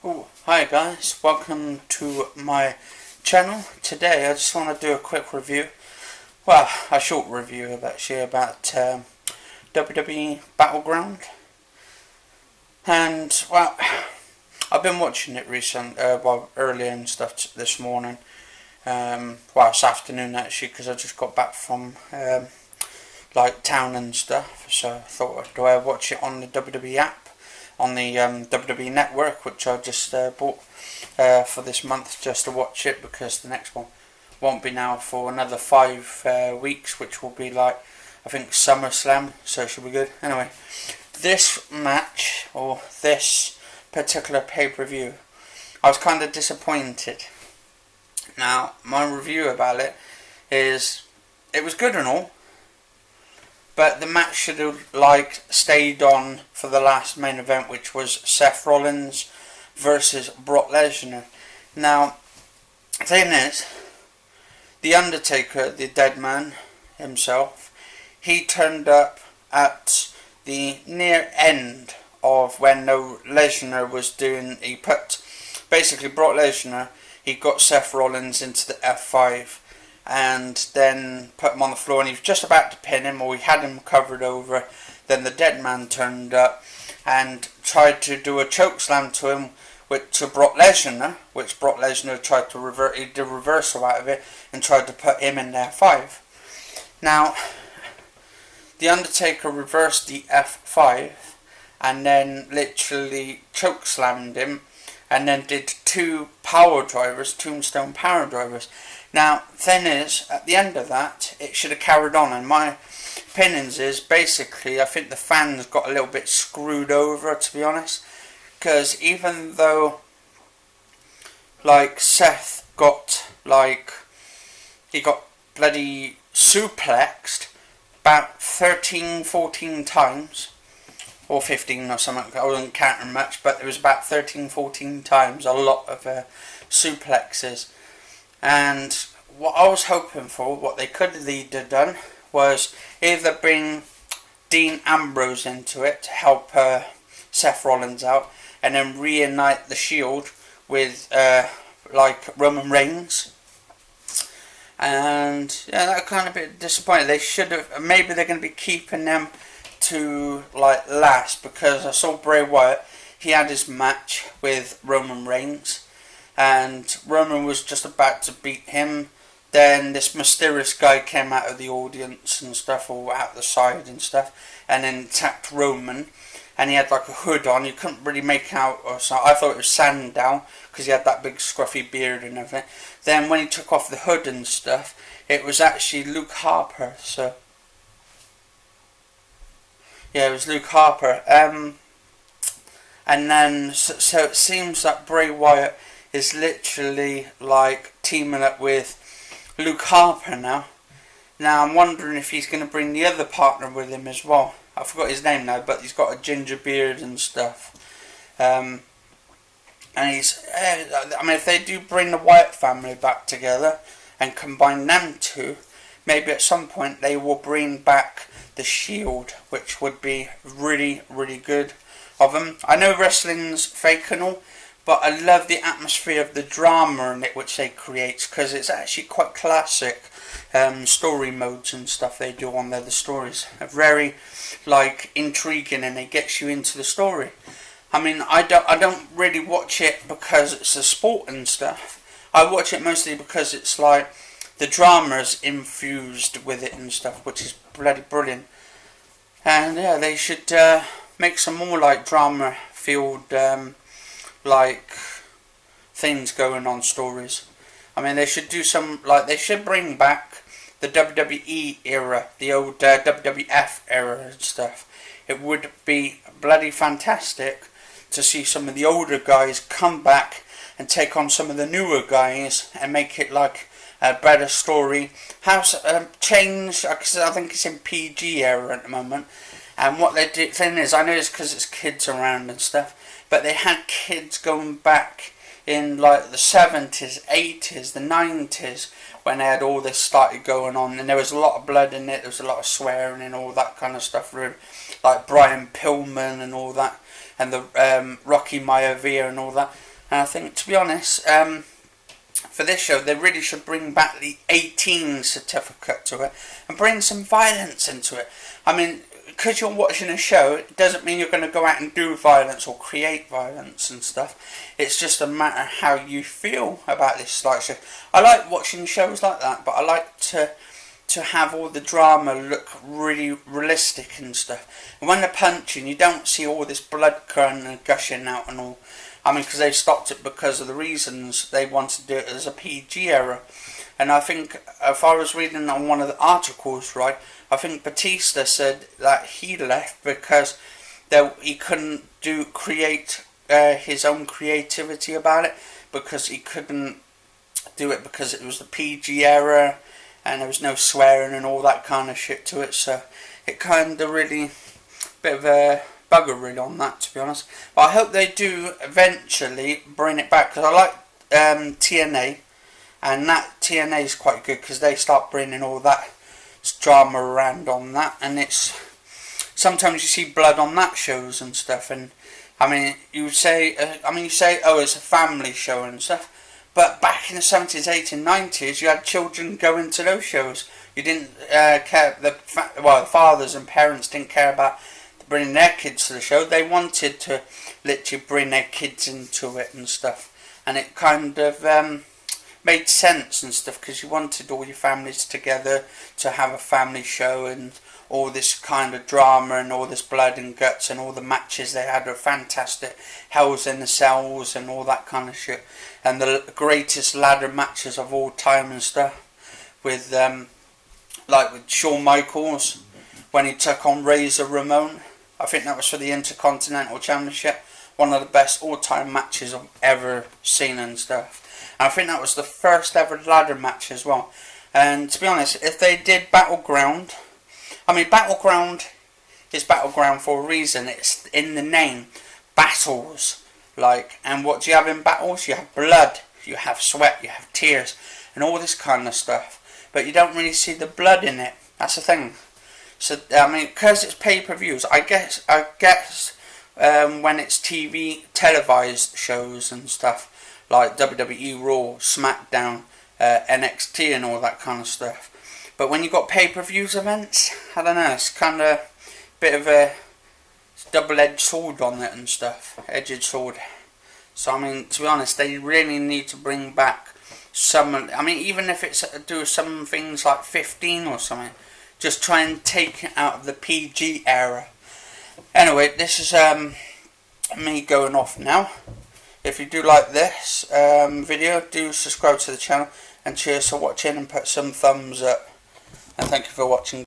Oh, hi guys, welcome to my channel. Today I just want to do a quick review, well, a short review actually about WWE Battleground. And, well, I've been watching it earlier and stuff this morning. This afternoon actually, because I just got back from town and stuff. So I thought, do I watch it on the WWE app? On the WWE Network, which I just bought for this month just to watch it, because the next one won't be now for another 5 weeks, which will be I think SummerSlam, so it should be good. Anyway, this match, or this particular pay-per-view, I was kind of disappointed. Now, my review about it is, it was good and all, but the match should have stayed on for the last main event, which was Seth Rollins versus Brock Lesnar. Now, the thing is, The Undertaker, the dead man himself, he turned up at the near end of when Lesnar was doing, basically Brock Lesnar, he got Seth Rollins into the F5. And then put him on the floor, and he was just about to pin him, or he had him covered over. Then the dead man turned up and tried to do a choke slam to him, to Brock Lesnar, which Brock Lesnar tried to revert. He did a reversal out of it and tried to put him in the F5. Now, the Undertaker reversed the F5 and then literally choke slammed him, and then did two tombstone power drivers. Now, thing is, at the end of that, it should have carried on, and my opinions is, basically, I think the fans got a little bit screwed over, to be honest, because even though, Seth got, he got bloody suplexed about 13, 14 times, or 15 or something, I wasn't counting much, but it was about 13, 14 times, a lot of suplexes. And what I was hoping for, what they could have either done, was either bring Dean Ambrose into it to help Seth Rollins out, and then reunite the Shield with Roman Reigns. And yeah, that kind of a bit disappointing. They should have, maybe they're going to be keeping them to last, because I saw Bray Wyatt, he had his match with Roman Reigns, and Roman was just about to beat him. Then this mysterious guy came out of the audience and stuff, or out the side and stuff, and then attacked Roman, and he had a hood on. You couldn't really make out, or so. I thought it was Sandow, because he had that big scruffy beard and everything. Then when he took off the hood and stuff, it was actually Luke Harper. So yeah, it was Luke Harper. And then so it seems that Bray Wyatt is literally teaming up with Luke Harper now. Now I'm wondering if he's going to bring the other partner with him as well. I forgot his name now, but he's got a ginger beard and stuff. And he's, if they do bring the Wyatt family back together and combine them two, maybe at some point they will bring back the Shield, which would be really, really good of them. I know wrestling's fake and all, but I love the atmosphere of the drama in it which they create, because it's actually quite classic story modes and stuff they do on there. The stories are very intriguing, and it gets you into the story. I don't really watch it because it's a sport and stuff. I watch it mostly because it's the drama's infused with it and stuff, which is bloody brilliant. And yeah, they should make some more drama filled things going on, stories. They should do some, they should bring back the WWE era, the old WWF era and stuff. It would be bloody fantastic to see some of the older guys come back and take on some of the newer guys and make it a better story. Change, because I think it's in PG era at the moment. And what they did, thing is, I know it's because it's kids around and stuff, but they had kids going back in the 70s, 80s, the 90s, when they had all this started going on, and there was a lot of blood in it, there was a lot of swearing and all that kind of stuff, really, like Brian Pillman and all that, and the Rocky Maivia and all that. And I think, to be honest, for this show, they really should bring back the 18 certificate to it and bring some violence into it. I mean, because you're watching a show, it doesn't mean you're going to go out and do violence or create violence and stuff. It's just a matter how you feel about this like show. I like watching shows like that, but I like to have all the drama look really realistic and stuff. And when they're punching, you don't see all this blood crying and gushing out and all. I mean, because they stopped it because of the reasons they wanted to do it as a PG era. And I think, if I was reading on one of the articles, right, I think Batista said that he left because he couldn't create his own creativity about it, because he couldn't do it because it was the PG era and there was no swearing and all that kind of shit to it. So it kind of really, bit of a bugger really on that, to be honest. But I hope they do eventually bring it back, because I like TNA, and that TNA is quite good because they start bringing all that drama around on that, and it's sometimes you see blood on that shows and stuff. And I mean, you say oh, it's a family show and stuff, but back in the 70s, 80s, 90s, you had children going to those shows. You didn't care. The fathers and parents didn't care about bringing their kids to the show. They wanted to literally bring their kids into it and stuff, and it kind of made sense and stuff, because you wanted all your families together to have a family show, and all this kind of drama and all this blood and guts, and all the matches they had were fantastic. Hells in the Cells and all that kind of shit, and the greatest ladder matches of all time and stuff, with like with Shawn Michaels when he took on Razor Ramon. I think that was for the Intercontinental Championship. One of the best all-time matches I've ever seen and stuff. And I think that was the first ever ladder match as well. And to be honest, if they did Battleground, I mean, Battleground is Battleground for a reason. It's in the name. Battles. And what do you have in battles? You have blood, you have sweat, you have tears, and all this kind of stuff. But you don't really see the blood in it. That's the thing. So, I mean, because it's pay-per-views, I guess when it's televised shows and stuff, like WWE Raw, SmackDown, NXT and all that kind of stuff. But when you've got pay-per-views events, I don't know, it's kind of a bit of a double-edged sword on it and stuff. Edged sword. So, I mean, to be honest, they really need to bring back some, I mean, even if it's do some things like 15 or something, just try and take it out of the PG era. Anyway, this is me going off now. If you do like this video, do subscribe to the channel, and cheers for watching, and put some thumbs up. And thank you for watching.